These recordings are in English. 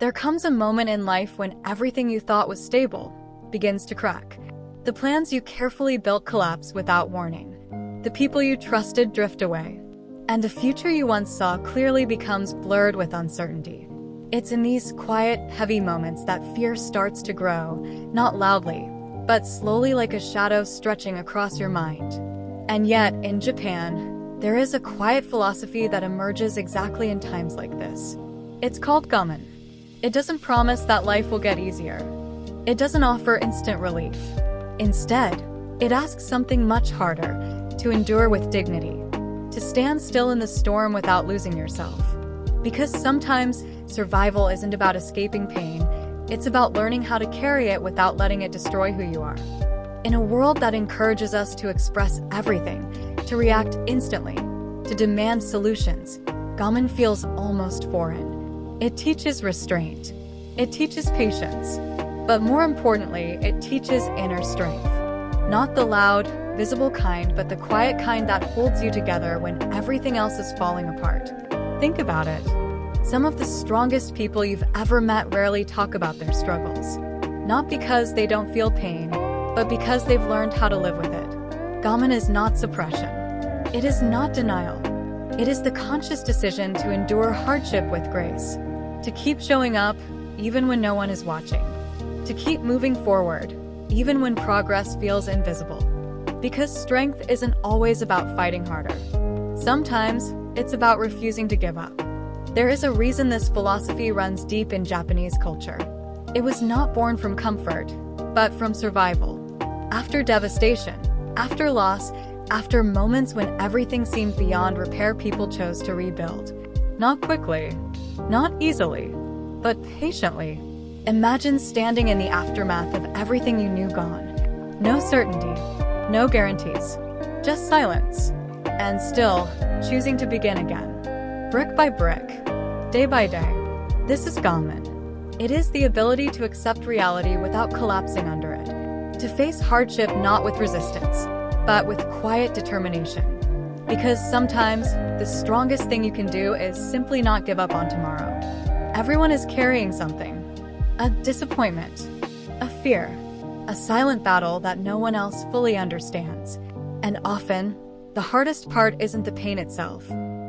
There comes a moment in life when everything you thought was stable begins to crack. The plans you carefully built collapse without warning. The people you trusted drift away. And the future you once saw clearly becomes blurred with uncertainty. It's in these quiet, heavy moments that fear starts to grow, not loudly, but slowly like a shadow stretching across your mind. And yet, in Japan, there is a quiet philosophy that emerges exactly in times like this. It's called Gaman. It doesn't promise that life will get easier. It doesn't offer instant relief. Instead, it asks something much harder: to endure with dignity, to stand still in the storm without losing yourself. Because sometimes survival isn't about escaping pain, it's about learning how to carry it without letting it destroy who you are. In a world that encourages us to express everything, to react instantly, to demand solutions, Gaman feels almost foreign. It teaches restraint. It teaches patience. But more importantly, it teaches inner strength. Not the loud, visible kind, but the quiet kind that holds you together when everything else is falling apart. Think about it. Some of the strongest people you've ever met rarely talk about their struggles. Not because they don't feel pain, but because they've learned how to live with it. Gaman is not suppression. It is not denial. It is the conscious decision to endure hardship with grace. To keep showing up, even when no one is watching. To keep moving forward, even when progress feels invisible. Because strength isn't always about fighting harder. Sometimes, it's about refusing to give up. There is a reason this philosophy runs deep in Japanese culture. It was not born from comfort, but from survival. After devastation, after loss, after moments when everything seemed beyond repair, people chose to rebuild. Not quickly, not easily, but patiently. Imagine standing in the aftermath of everything you knew gone. No certainty, no guarantees, just silence. And still, choosing to begin again. Brick by brick, day by day. This is Gaman. It is the ability to accept reality without collapsing under it. To face hardship not with resistance, but with quiet determination. Because sometimes, the strongest thing you can do is simply not give up on tomorrow. Everyone is carrying something. A disappointment, a fear, a silent battle that no one else fully understands. And often, the hardest part isn't the pain itself,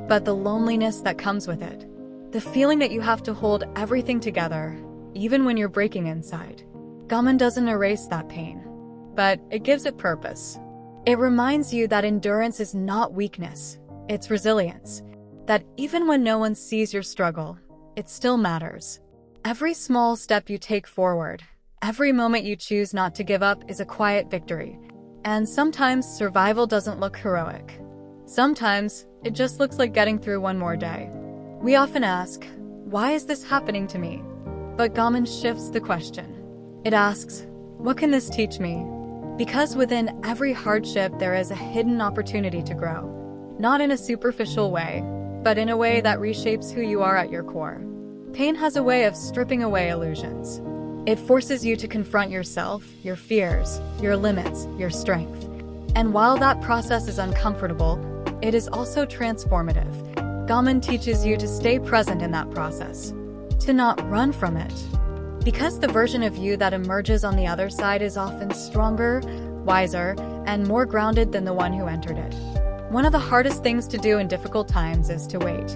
but the loneliness that comes with it. The feeling that you have to hold everything together, even when you're breaking inside. Gaman doesn't erase that pain, but it gives it purpose. It reminds you that endurance is not weakness, it's resilience. That even when no one sees your struggle, it still matters. Every small step you take forward, every moment you choose not to give up is a quiet victory. And sometimes survival doesn't look heroic. Sometimes it just looks like getting through one more day. We often ask, why is this happening to me? But Gaman shifts the question. It asks, what can this teach me? Because within every hardship there is a hidden opportunity to grow. Not in a superficial way, but in a way that reshapes who you are at your core. Pain has a way of stripping away illusions. It forces you to confront yourself, your fears, your limits, your strength. And while that process is uncomfortable, it is also transformative. Gaman teaches you to stay present in that process, to not run from it. Because the version of you that emerges on the other side is often stronger, wiser, and more grounded than the one who entered it. One of the hardest things to do in difficult times is to wait.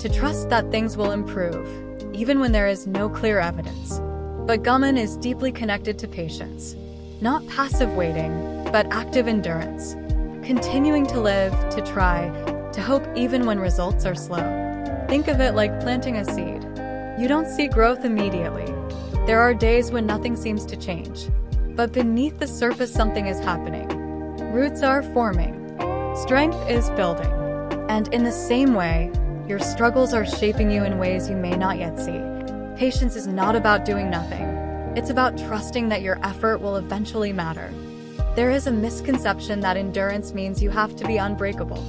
To trust that things will improve, even when there is no clear evidence. But Gaman is deeply connected to patience. Not passive waiting, but active endurance. Continuing to live, to try, to hope even when results are slow. Think of it like planting a seed. You don't see growth immediately. There are days when nothing seems to change. But beneath the surface something is happening. Roots are forming. Strength is building. And in the same way, your struggles are shaping you in ways you may not yet see. Patience is not about doing nothing. It's about trusting that your effort will eventually matter. There is a misconception that endurance means you have to be unbreakable.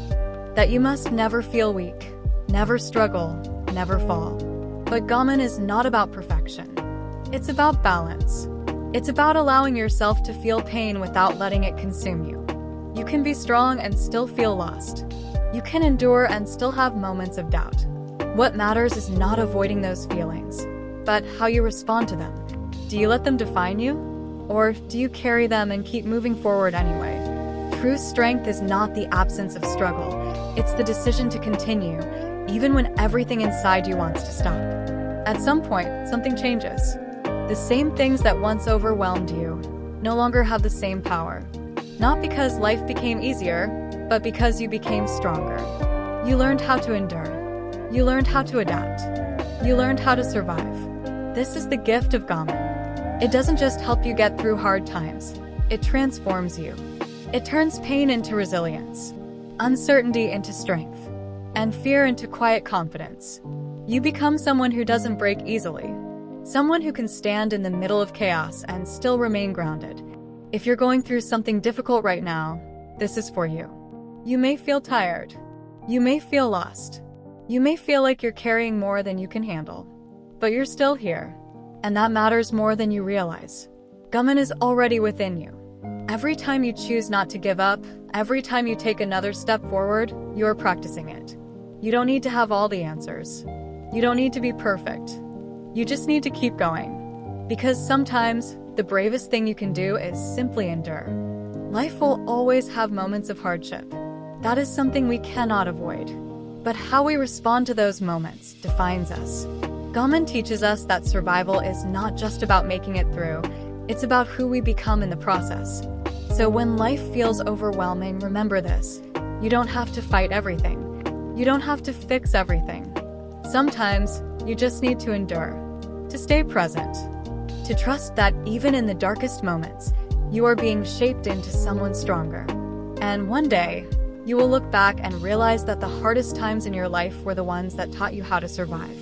That you must never feel weak, never struggle, never fall. But Gaman is not about perfection. It's about balance. It's about allowing yourself to feel pain without letting it consume you. You can be strong and still feel lost. You can endure and still have moments of doubt. What matters is not avoiding those feelings. but how you respond to them. Do you let them define you? Or do you carry them and keep moving forward anyway? True strength is not the absence of struggle. It's the decision to continue, even when everything inside you wants to stop. At some point, something changes. The same things that once overwhelmed you no longer have the same power. Not because life became easier, but because you became stronger. You learned how to endure. You learned how to adapt. You learned how to survive. This is the gift of Gaman. It doesn't just help you get through hard times. It transforms you. It turns pain into resilience, uncertainty into strength, and fear into quiet confidence. You become someone who doesn't break easily. Someone who can stand in the middle of chaos and still remain grounded. If you're going through something difficult right now, this is for you. You may feel tired. You may feel lost. You may feel like you're carrying more than you can handle. But you're still here. And that matters more than you realize. Gaman is already within you. Every time you choose not to give up, every time you take another step forward, you're practicing it. You don't need to have all the answers. You don't need to be perfect. You just need to keep going. Because sometimes, the bravest thing you can do is simply endure. Life will always have moments of hardship. That is something we cannot avoid. But how we respond to those moments defines us. Gaman teaches us that survival is not just about making it through, it's about who we become in the process. So when life feels overwhelming, remember this. You don't have to fight everything. You don't have to fix everything. Sometimes, you just need to endure, to stay present, to trust that even in the darkest moments, you are being shaped into someone stronger. And one day, you will look back and realize that the hardest times in your life were the ones that taught you how to survive.